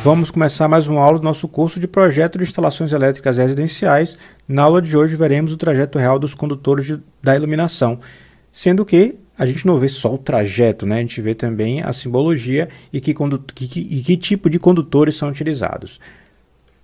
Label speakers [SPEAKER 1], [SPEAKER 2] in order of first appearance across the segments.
[SPEAKER 1] Vamos começar mais uma aula do nosso curso de projeto de instalações elétricas residenciais. Na aula de hoje veremos o trajeto real dos condutores da iluminação, sendo que a gente não vê só o trajeto, né? A gente vê também a simbologia e que tipo de condutores são utilizados.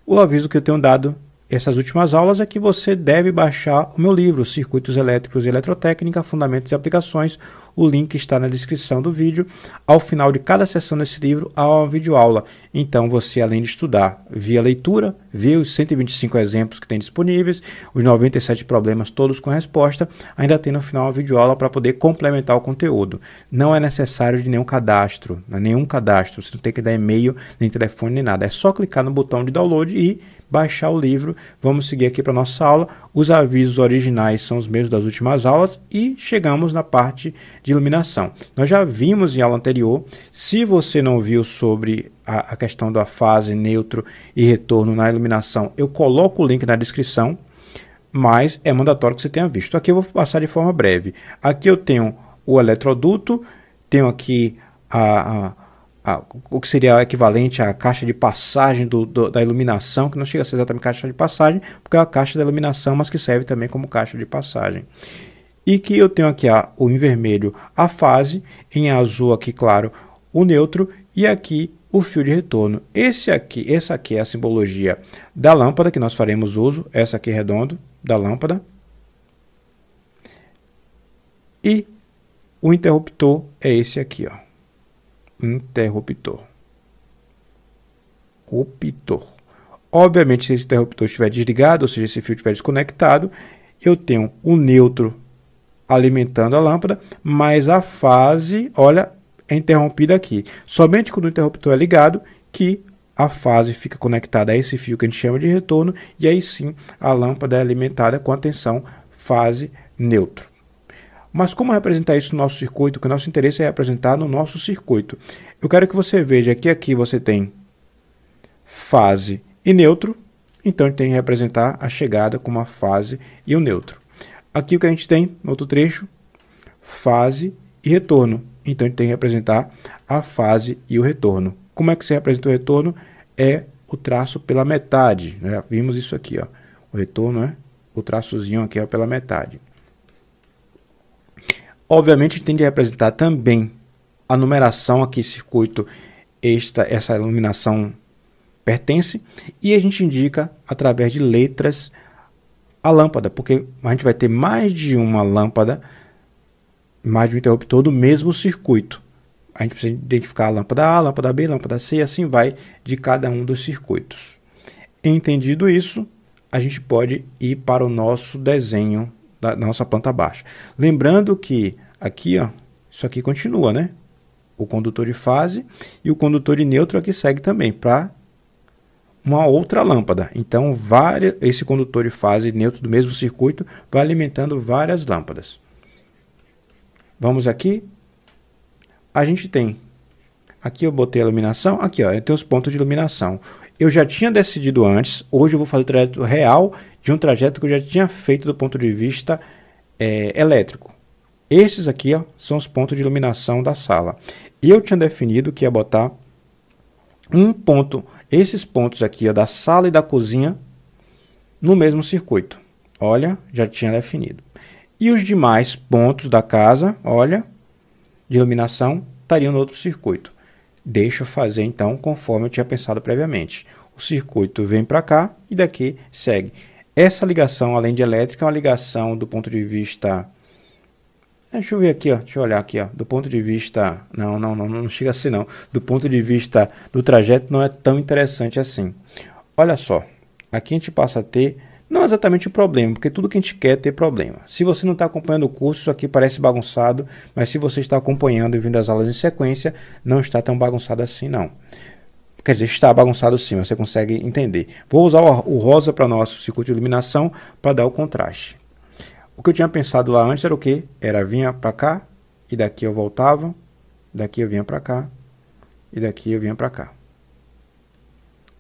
[SPEAKER 1] O aviso que eu tenho dado essas últimas aulas é que você deve baixar o meu livro, Circuitos Elétricos e Eletrotécnica, Fundamentos e Aplicações. O link está na descrição do vídeo. Ao final de cada sessão desse livro, há uma videoaula. Então, você, além de estudar via leitura, vê os 125 exemplos que tem disponíveis, os 97 problemas todos com resposta, ainda tem no final uma videoaula para poder complementar o conteúdo. Não é necessário de nenhum cadastro, você não tem que dar e-mail, nem telefone, nem nada. É só clicar no botão de download e baixar o livro. Vamos seguir aqui para a nossa aula. Os avisos originais são os mesmos das últimas aulas e chegamos na parte de iluminação. Nós já vimos em aula anterior. Se você não viu sobre a questão da fase, neutro e retorno na iluminação, eu coloco o link na descrição, mas é mandatório que você tenha visto. Aqui eu vou passar de forma breve. Aqui eu tenho o eletroduto, tenho aqui o que seria o equivalente à caixa de passagem da iluminação, que não chega a ser exatamente caixa de passagem, porque é a caixa da iluminação, mas que serve também como caixa de passagem. E que eu tenho aqui em vermelho a fase, em azul aqui, claro, o neutro, e aqui o fio de retorno. Essa aqui é a simbologia da lâmpada, que nós faremos uso, essa aqui redondo, da lâmpada. E o interruptor é esse aqui, ó. Interruptor. Obviamente, se esse interruptor estiver desligado, ou seja, esse fio estiver desconectado, eu tenho o neutro alimentando a lâmpada, mas a fase, olha, é interrompida aqui. Somente quando o interruptor é ligado que a fase fica conectada a esse fio que a gente chama de retorno, e aí sim a lâmpada é alimentada com a tensão fase neutro. Mas como representar isso no nosso circuito? Que o nosso interesse é representar no nosso circuito. Eu quero que você veja que aqui você tem fase e neutro, então a gente tem que representar a chegada com uma fase e o neutro. Aqui o que a gente tem no outro trecho, fase e retorno, então a gente tem que representar a fase e o retorno. Como é que se representa o retorno? É o traço pela metade, né? Vimos isso aqui, ó. O retorno é o traçozinho aqui é pela metade. Obviamente, a gente tem que representar também a numeração a que circuito essa iluminação pertence, e a gente indica através de letras a lâmpada, porque a gente vai ter mais de uma lâmpada, mais de um interruptor do mesmo circuito. A gente precisa identificar a lâmpada A, a lâmpada B, a lâmpada C, e assim vai de cada um dos circuitos. Entendido isso, a gente pode ir para o nosso desenho da nossa planta baixa. Lembrando que aqui, ó, isso aqui continua, né? O condutor de fase e o condutor de neutro aqui segue também para uma outra lâmpada. Então, esse condutor de fase e neutro do mesmo circuito vai alimentando várias lâmpadas. Vamos aqui. A gente tem, aqui eu botei a iluminação, aqui ó, eu tenho os pontos de iluminação. Eu já tinha decidido antes, hoje eu vou fazer o trajeto real de um trajeto que eu já tinha feito do ponto de vista elétrico. Esses aqui ó, são os pontos de iluminação da sala. E eu tinha definido que ia botar esses pontos aqui ó, da sala e da cozinha no mesmo circuito. Olha, já tinha definido. E os demais pontos da casa, olha, de iluminação, estariam no outro circuito. Deixa eu fazer então conforme eu tinha pensado previamente. O circuito vem para cá e daqui segue. Essa ligação, além de elétrica, é uma ligação do ponto de vista... Deixa eu ver aqui, ó. Deixa eu olhar aqui, ó. Do ponto de vista... Não chega assim não. Do ponto de vista do trajeto não é tão interessante assim. Olha só. Aqui a gente passa a ter... Não exatamente o problema, porque tudo que a gente quer é ter problema. Se você não está acompanhando o curso, isso aqui parece bagunçado, mas se você está acompanhando e vindo as aulas em sequência, não está tão bagunçado assim não. Quer dizer, está bagunçado sim, mas você consegue entender. Vou usar o rosa para nosso circuito de iluminação para dar o contraste. O que eu tinha pensado lá antes era o quê? Era vinha para cá, e daqui eu voltava, daqui eu vinha para cá, e daqui eu vinha para cá.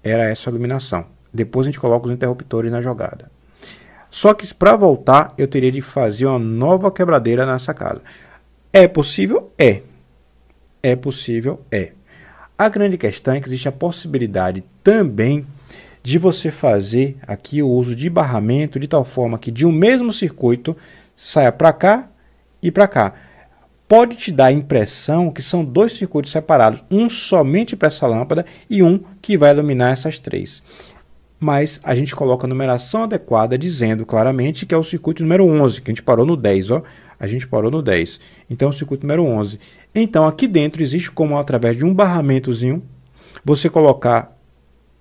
[SPEAKER 1] Era essa a iluminação. Depois a gente coloca os interruptores na jogada. Só que para voltar, eu teria de fazer uma nova quebradeira nessa casa. É possível? É. É possível? É. A grande questão é que existe a possibilidade também de você fazer aqui o uso de barramento de tal forma que de um mesmo circuito saia para cá e para cá. Pode te dar a impressão que são dois circuitos separados, um somente para essa lâmpada e um que vai iluminar essas três. Mas a gente coloca a numeração adequada dizendo claramente que é o circuito número 11, que a gente parou no 10, ó. A gente parou no 10. Então é o circuito número 11. Então aqui dentro existe como através de um barramentozinho você colocar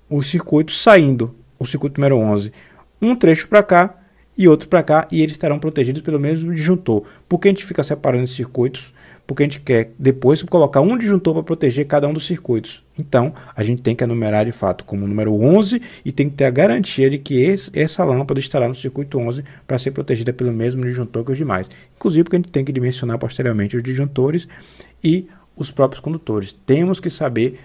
[SPEAKER 1] o circuito saindo, o circuito número 11, um trecho para cá e outro para cá, e eles estarão protegidos pelo mesmo disjuntor. Por que a gente fica separando esses circuitos? Porque a gente quer depois colocar um disjuntor para proteger cada um dos circuitos. Então, a gente tem que enumerar de fato como número 11 e tem que ter a garantia de que essa lâmpada estará no circuito 11 para ser protegida pelo mesmo disjuntor que os demais. Inclusive, porque a gente tem que dimensionar posteriormente os disjuntores e os próprios condutores. Temos que saber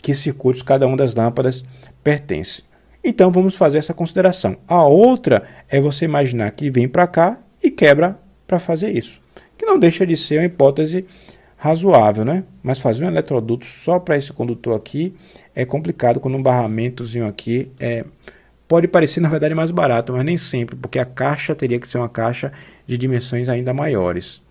[SPEAKER 1] que circuitos cada uma das lâmpadas pertence. Então, vamos fazer essa consideração. A outra é você imaginar que vem para cá e quebra para fazer isso. Que não deixa de ser uma hipótese razoável, né? Mas fazer um eletroduto só para esse condutor aqui é complicado, quando um barramentozinho aqui pode parecer, na verdade, mais barato, mas nem sempre, porque a caixa teria que ser uma caixa de dimensões ainda maiores.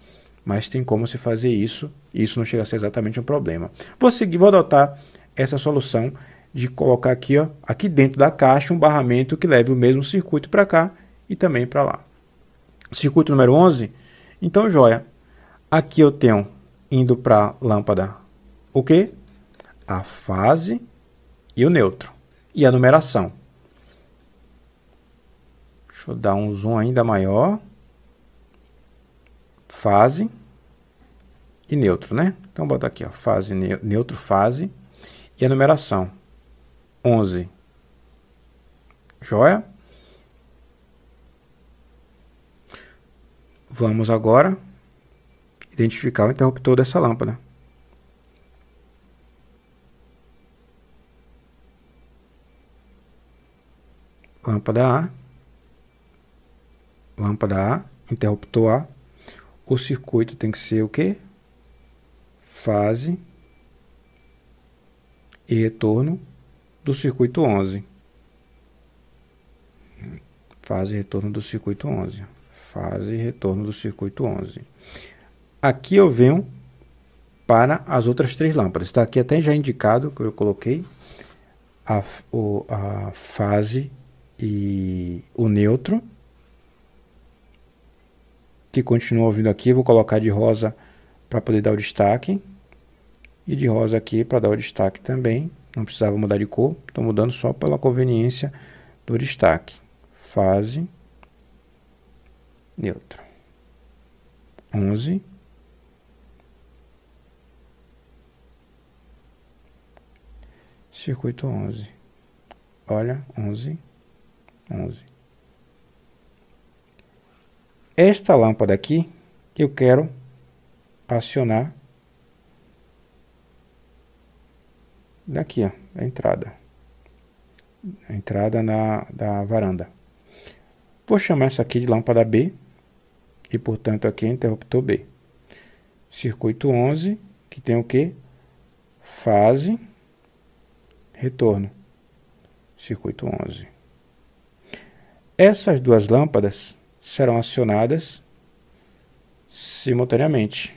[SPEAKER 1] Mas tem como se fazer isso, e isso não chega a ser exatamente um problema. Vou adotar essa solução de colocar aqui, ó, aqui dentro da caixa um barramento que leve o mesmo circuito para cá e também para lá. Circuito número 11, então joia. Aqui eu tenho indo para a lâmpada o quê? A fase e o neutro. E a numeração. Deixa eu dar um zoom ainda maior. Fase e neutro, né? Então bota aqui, ó, fase, neutro, fase e a numeração. 11. Joia? Vamos agora identificar o interruptor dessa lâmpada. Lâmpada A, interruptor A. O circuito tem que ser o quê? Fase e retorno do circuito 11. Fase e retorno do circuito 11. Fase e retorno do circuito 11. Aqui eu venho para as outras três lâmpadas. Está aqui até já indicado que eu coloquei a fase e o neutro, que continua vindo aqui. Vou colocar de rosa para poder dar o destaque, e de rosa aqui para dar o destaque também. Não precisava mudar de cor, estou mudando só pela conveniência do destaque. Fase, neutro. 11. Circuito 11. Olha, 11, 11. Esta lâmpada aqui, eu quero acionar daqui, ó, a entrada da varanda. Vou chamar essa aqui de lâmpada B e, portanto, aqui é interruptor B. Circuito 11, que tem o quê? Fase, retorno. Circuito 11. Essas duas lâmpadas serão acionadas simultaneamente.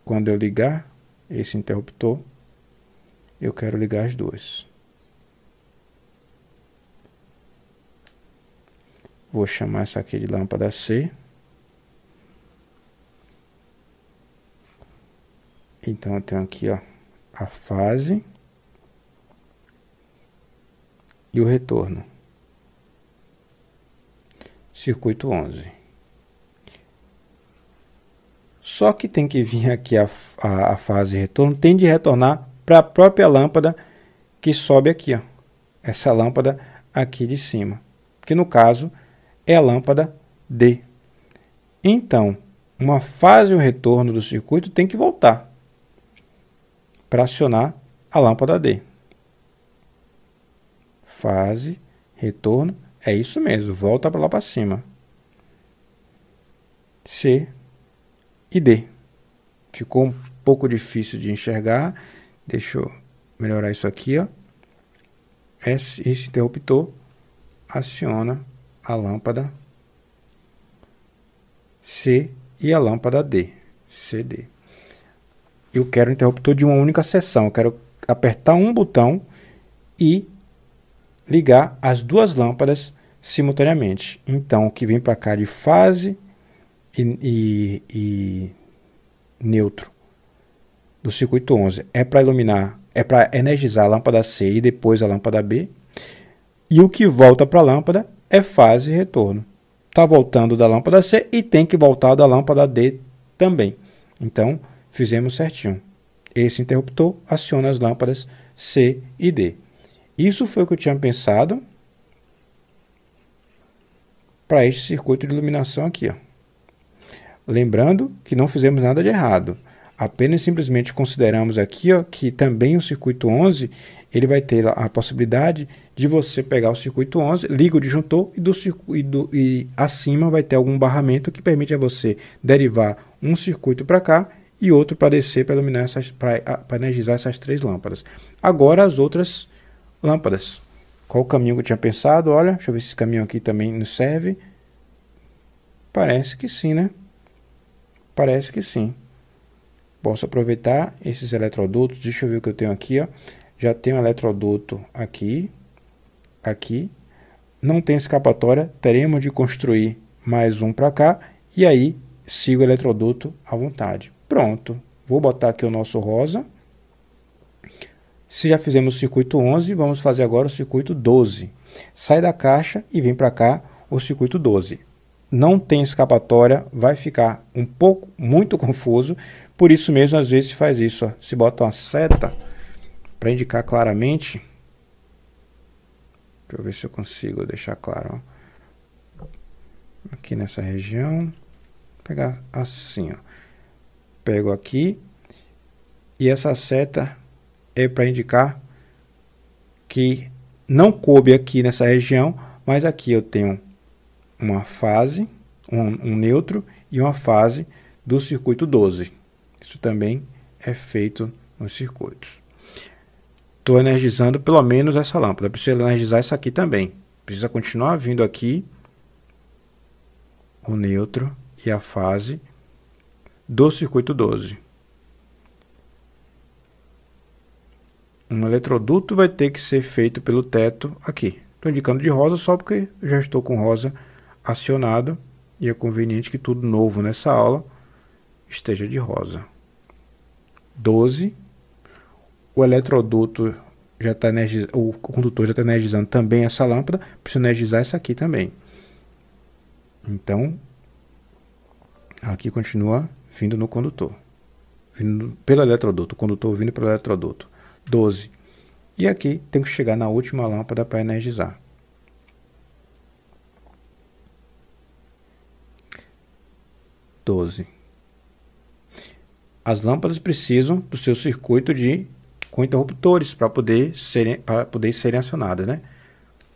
[SPEAKER 1] Quando eu ligar esse interruptor, eu quero ligar as duas. Vou chamar essa aqui de lâmpada C. Então eu tenho aqui, ó, a fase e o retorno. Circuito 11. Só que tem que vir aqui a fase e retorno, tem de retornar para a própria lâmpada que sobe aqui, ó. Essa lâmpada aqui de cima, que no caso é a lâmpada D. Então, uma fase e um retorno do circuito tem que voltar para acionar a lâmpada D. Fase, retorno, é isso mesmo, volta para lá para cima. C e D. Ficou um pouco difícil de enxergar, deixa eu melhorar isso aqui, ó. Esse interruptor aciona a lâmpada C e a lâmpada D, CD. Eu quero um interruptor de uma única seção. Eu quero apertar um botão e ligar as duas lâmpadas simultaneamente. Então, o que vem para cá de fase e neutro do circuito 11 é para iluminar, é para energizar a lâmpada C e depois a lâmpada B. E o que volta para a lâmpada é fase e retorno. Está voltando da lâmpada C e tem que voltar da lâmpada D também. Então, fizemos certinho. Esse interruptor aciona as lâmpadas C e D. Isso foi o que eu tinha pensado para este circuito de iluminação aqui, ó. Lembrando que não fizemos nada de errado. Apenas simplesmente consideramos aqui, ó, que também o circuito 11 ele vai ter a possibilidade de você pegar o circuito 11, liga o disjuntor e acima vai ter algum barramento que permite a você derivar um circuito para cá e outro para descer para iluminar para energizar essas três lâmpadas. Agora as outras lâmpadas. Qual o caminho que eu tinha pensado? Olha, deixa eu ver se esse caminho aqui também nos serve. Parece que sim, né? Parece que sim. Posso aproveitar esses eletrodutos. Deixa eu ver o que eu tenho aqui, ó. Já tenho um eletroduto aqui. Aqui. Não tem escapatória. Teremos de construir mais um para cá. E aí, sigo o eletroduto à vontade. Pronto. Vou botar aqui o nosso rosa. Se já fizemos o circuito 11, vamos fazer agora o circuito 12. Sai da caixa e vem para cá o circuito 12. Não tem escapatória, vai ficar muito confuso. Por isso mesmo, às vezes, se faz isso. Ó. Se bota uma seta para indicar claramente. Deixa eu ver se eu consigo deixar claro. Ó. Aqui nessa região. Vou pegar assim, ó. Pego aqui. E essa seta é para indicar que não coube aqui nessa região, mas aqui eu tenho uma fase, um neutro e uma fase do circuito 12. Isso também é feito nos circuitos. Estou energizando pelo menos essa lâmpada. Preciso energizar essa aqui também. Precisa continuar vindo aqui o neutro e a fase do circuito 12. Um eletroduto vai ter que ser feito pelo teto aqui. Estou indicando de rosa só porque eu já estou com rosa acionado e é conveniente que tudo novo nessa aula esteja de rosa. 12. O eletroduto já está energizando, o condutor já está energizando também essa lâmpada. Preciso energizar essa aqui também. Então, aqui continua vindo no condutor. Vindo pelo eletroduto. O condutor vindo pelo eletroduto. 12. E aqui tem que chegar na última lâmpada para energizar. 12. As lâmpadas precisam do seu circuito com interruptores para poder serem acionadas, né?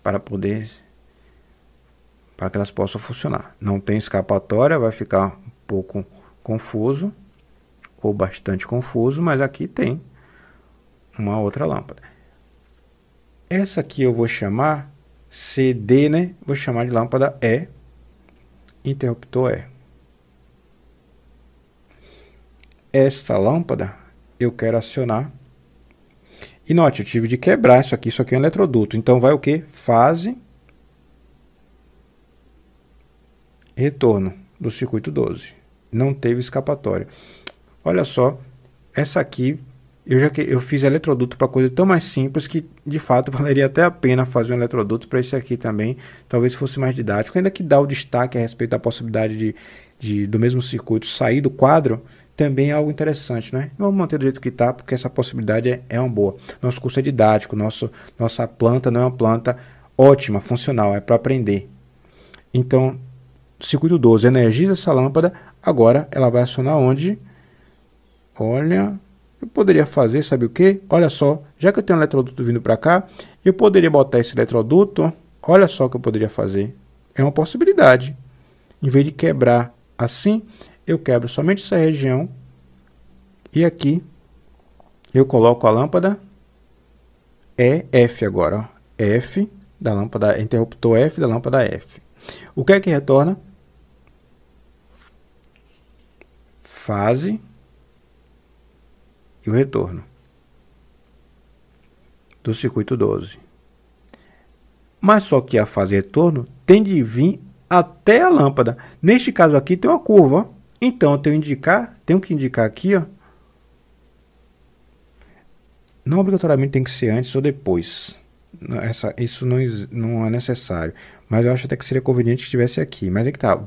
[SPEAKER 1] Para que elas possam funcionar. Não tem escapatória, vai ficar um pouco confuso ou bastante confuso, mas aqui tem uma outra lâmpada. Essa aqui eu vou chamar CD, né? Vou chamar de lâmpada E, interruptor E. Esta lâmpada eu quero acionar. E note, eu tive de quebrar isso aqui é um eletroduto. Então vai o que? Fase, retorno do circuito 12. Não teve escapatória. Olha só, essa aqui eu fiz eletroduto para coisa tão mais simples que de fato valeria até a pena fazer um eletroduto para esse aqui também. Talvez fosse mais didático, ainda que dá o destaque a respeito da possibilidade do mesmo circuito sair do quadro. Também é algo interessante, né? Vamos manter do jeito que está, porque essa possibilidade é uma boa. Nosso curso é didático, nossa planta não é uma planta ótima, funcional, é para aprender. Então, circuito 12 energiza essa lâmpada, agora ela vai acionar onde? Olha, eu poderia fazer, sabe o que? Olha só, já que eu tenho um eletroduto vindo para cá, eu poderia botar esse eletroduto, olha só o que eu poderia fazer. É uma possibilidade. Em vez de quebrar assim, eu quebro somente essa região e aqui eu coloco a lâmpada é F agora, ó. F da lâmpada, interruptor F da lâmpada F. O que é que retorna? Fase e o retorno do circuito 12. Mas só que a fase e retorno tem de vir até a lâmpada. Neste caso aqui tem uma curva, ó. Então eu tenho que indicar aqui, ó. Não obrigatoriamente tem que ser antes ou depois. Isso não é necessário. Mas eu acho até que seria conveniente que estivesse aqui. Mas é que tá.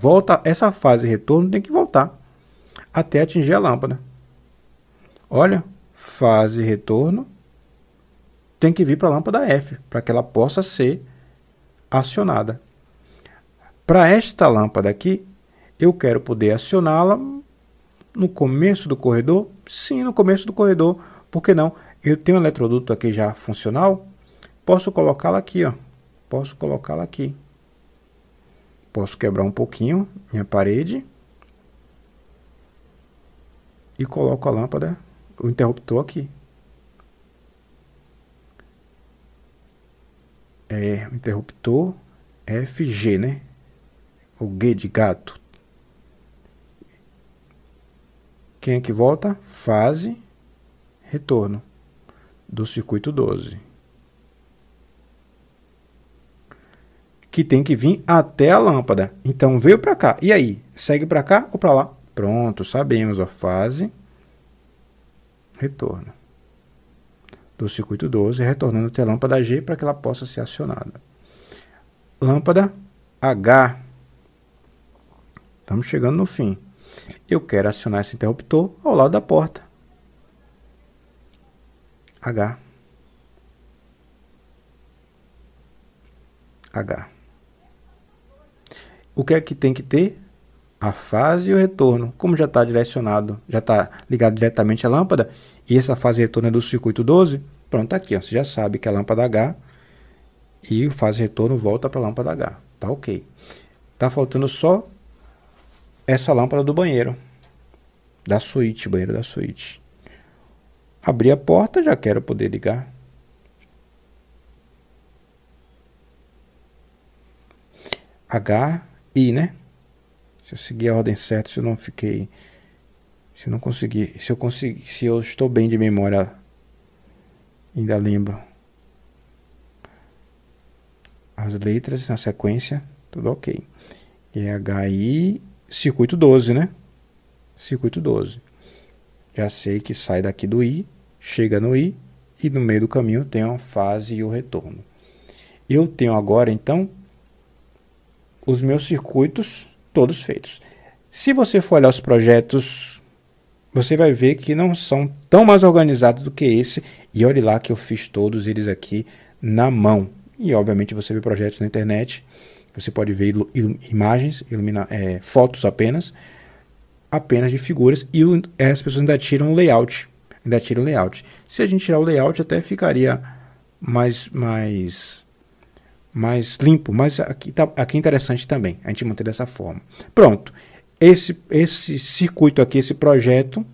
[SPEAKER 1] Essa fase de retorno tem que voltar até atingir a lâmpada. Olha, fase de retorno tem que vir para a lâmpada F, para que ela possa ser acionada. Para esta lâmpada aqui, eu quero poder acioná-la no começo do corredor? Sim, no começo do corredor. Por que não? Eu tenho um eletroduto aqui já funcional, posso colocá-la aqui, ó. Posso colocá-la aqui. Posso quebrar um pouquinho minha parede e coloco a lâmpada, o interruptor aqui. É o interruptor FG, né? O G de gato. Quem é que volta? Fase, retorno do circuito 12. Que tem que vir até a lâmpada. Então veio para cá. E aí? Segue para cá ou para lá? Pronto, sabemos a fase, retorno do circuito 12, retornando até a lâmpada G para que ela possa ser acionada. Lâmpada H. Estamos chegando no fim. Eu quero acionar esse interruptor ao lado da porta. H. H. O que é que tem que ter? A fase e o retorno. Como já está direcionado, já está ligado diretamente à lâmpada, e essa fase e retorno é do circuito 12, pronto, tá aqui, ó. Você já sabe que é a lâmpada H e fase e retorno volta para a lâmpada H. Tá ok. Tá faltando só essa lâmpada do banheiro, da suíte, banheiro da suíte. Abri a porta, já quero poder ligar. H, I, né? Se eu seguir a ordem certa, se eu não fiquei... Se eu não consegui... Se eu estou bem de memória, ainda lembro as letras na sequência, tudo ok. E é HI, circuito 12, né? Circuito 12. Já sei que sai daqui do I, chega no I, e no meio do caminho tem a fase e o retorno. Eu tenho agora, então, os meus circuitos todos feitos. Se você for olhar os projetos, você vai ver que não são tão mais organizados do que esse. E olhe lá que eu fiz todos eles aqui na mão. E obviamente você vê projetos na internet. Você pode ver imagens, fotos apenas de figuras. E as pessoas ainda tiram o layout. Se a gente tirar o layout, até ficaria mais limpo, mas aqui é interessante também a gente manter dessa forma. Pronto, esse circuito aqui, esse projeto,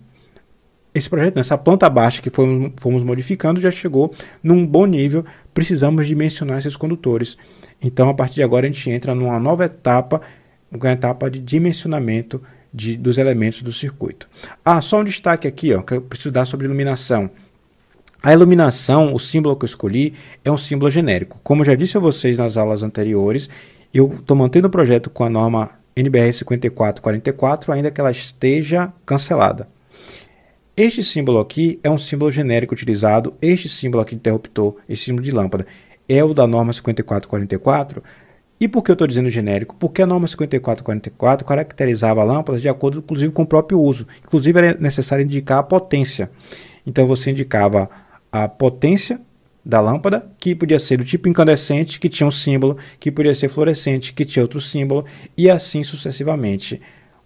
[SPEAKER 1] nessa planta baixa que fomos modificando, já chegou num bom nível. Precisamos dimensionar esses condutores. Então, a partir de agora, a gente entra numa nova etapa, uma etapa de dimensionamento dos elementos do circuito. Só um destaque aqui, ó, que eu preciso dar sobre iluminação. A iluminação, o símbolo que eu escolhi, é um símbolo genérico. Como eu já disse a vocês nas aulas anteriores, eu estou mantendo o projeto com a norma NBR 5444, ainda que ela esteja cancelada. Este símbolo aqui é um símbolo genérico utilizado. Este símbolo aqui de interruptor, esse símbolo de lâmpada, é o da norma 5444. E por que eu estou dizendo genérico? Porque a norma 5444 caracterizava lâmpadas de acordo, inclusive, com o próprio uso. Inclusive, era necessário indicar a potência. Então, você indicava a potência da lâmpada, que podia ser do tipo incandescente, que tinha um símbolo, que podia ser fluorescente, que tinha outro símbolo, e assim sucessivamente.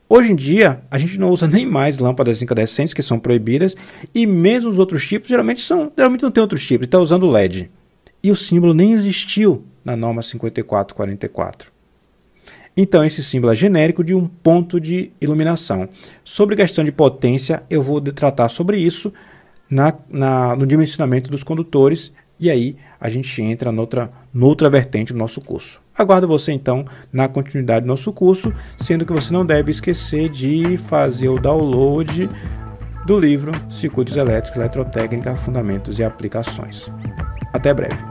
[SPEAKER 1] Hoje em dia, a gente não usa nem mais lâmpadas incandescentes, que são proibidas, e mesmo os outros tipos, geralmente não tem outros tipos, está usando LED. E o símbolo nem existiu na norma 5444. Então, esse símbolo é genérico de um ponto de iluminação. Sobre questão de potência, eu vou tratar sobre isso no dimensionamento dos condutores e aí a gente entra noutra vertente do nosso curso. Aguardo você então na continuidade do nosso curso, sendo que você não deve esquecer de fazer o download do livro Circuitos Elétricos, Eletrotécnica, Fundamentos e Aplicações. Até breve.